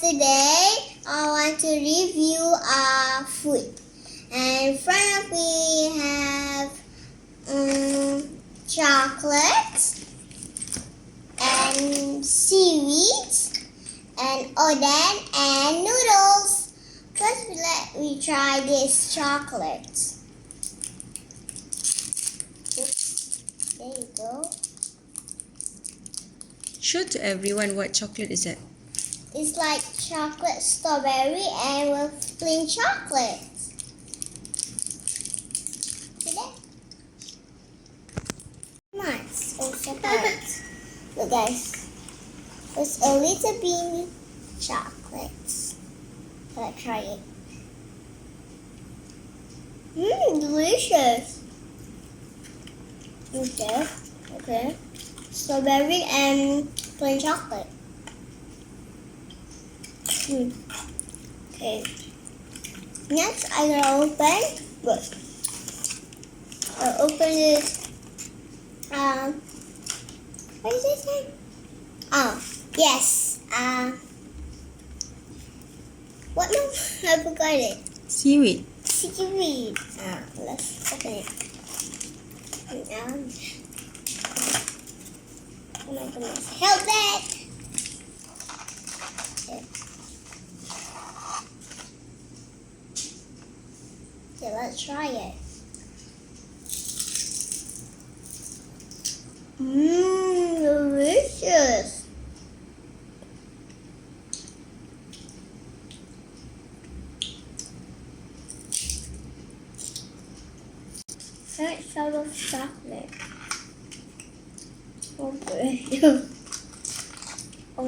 today I want to review our food. And in front of me have chocolate and seaweed and oden and noodles. First, let me try this chocolate. Oops, there you go. Show to everyone what chocolate is that. It's like chocolate strawberry and with plain chocolate. See that? It's also hard. Look guys, it's a little bean chocolate. Let's try it. Delicious. Okay. Strawberry and plain chocolate. Okay. Next, I'm gonna open. Look. I'll open this. What is this name? Oh, yes. What no? I forgot it. Seaweed. Seaweed. Let's open it. Oh my goodness. Help that! Okay, let's try it. Delicious. It's out of chocolate. Okay. Oh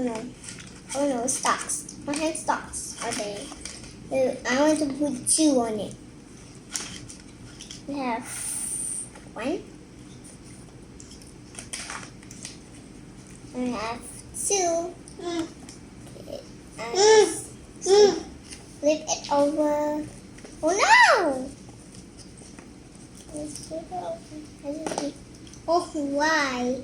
no, stocks. I have stocks. Okay. I want to put 2 on it. We have 1. I have 2. Okay. Flip it over. Oh no! Let's flip it over. Oh, why?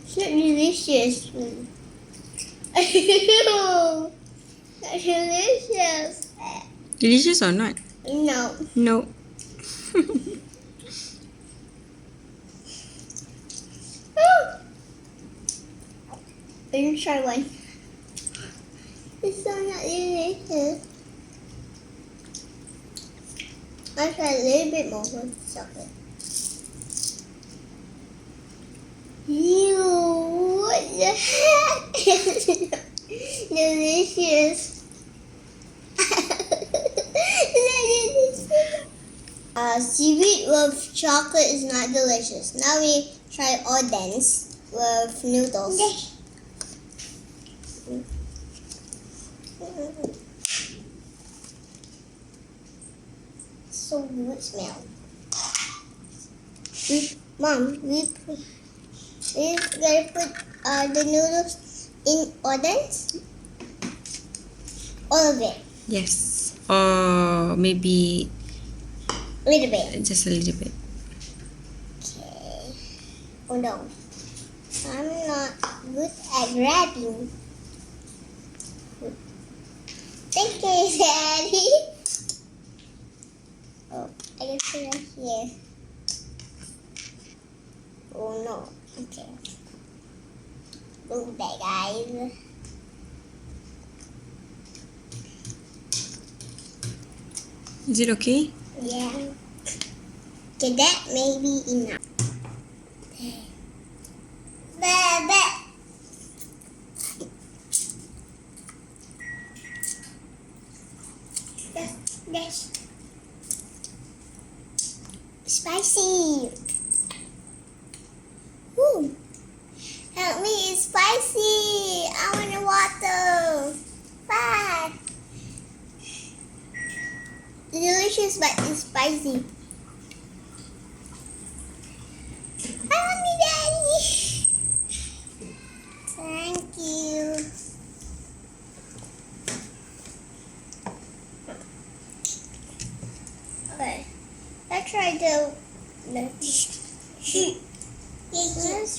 So delicious. That's delicious. Delicious or not? No. No. Let me try one. It's so not delicious. I'll try a little bit more with chocolate. Ew, what the heck? Delicious. Seaweed with chocolate is not delicious. Now we try odens with noodles. So good smell. Mom, we gotta put the noodles in odens. All of it. Yes. Or maybe A little bit. just a little bit. Okay. Oh no. I'm not good at grabbing. Thank you, Daddy. Oh, I can put it here. Oh no. Okay. Look that, guys. Is it okay? Yeah. Okay, that may be enough. That's spicy. Ooh. Help me, it's spicy. I want the water. Bye. Delicious, but it's spicy. I want me, Daddy. Thank you. try the. Let's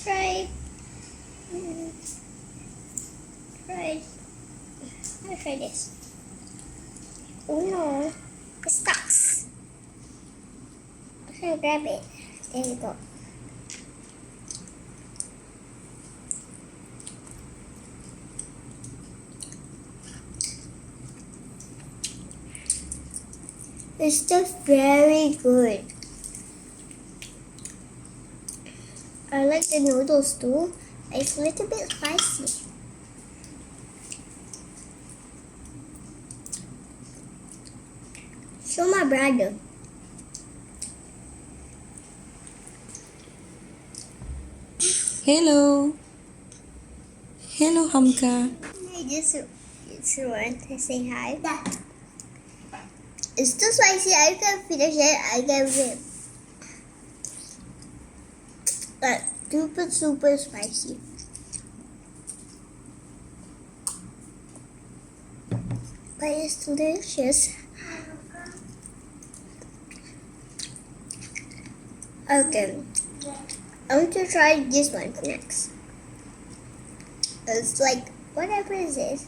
try. Let's try this. Oh no, it stucks. I'm gonna grab it. There you go. It's just very good. I like the noodles too. It's a little bit spicy. Show my brother. Hello. Hello, Hamka. I just want to say hi. It's too spicy. I can finish it. I can win. But super spicy. But it's delicious. Okay. I'm going to try this one next. It's like, whatever is this?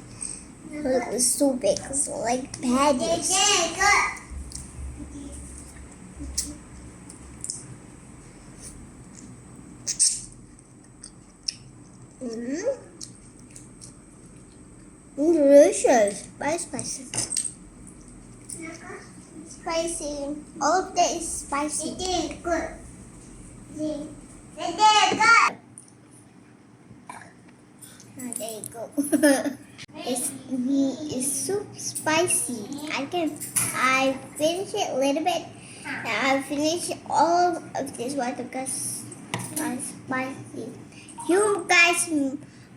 It's so big. It's like patties. Delicious. Very spicy. Spicy. All of that is spicy. It is good. There you go. It's so spicy. I finished it a little bit. I finished all of this water because it's spicy. You guys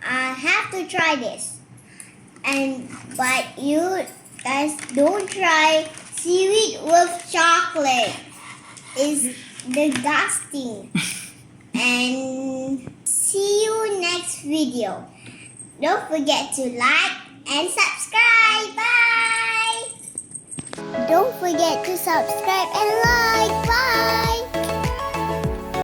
have to try this. But you guys don't try seaweed with chocolate. It's disgusting. And see you next video. Don't forget to like and subscribe. Bye. Don't forget to subscribe and like. Bye.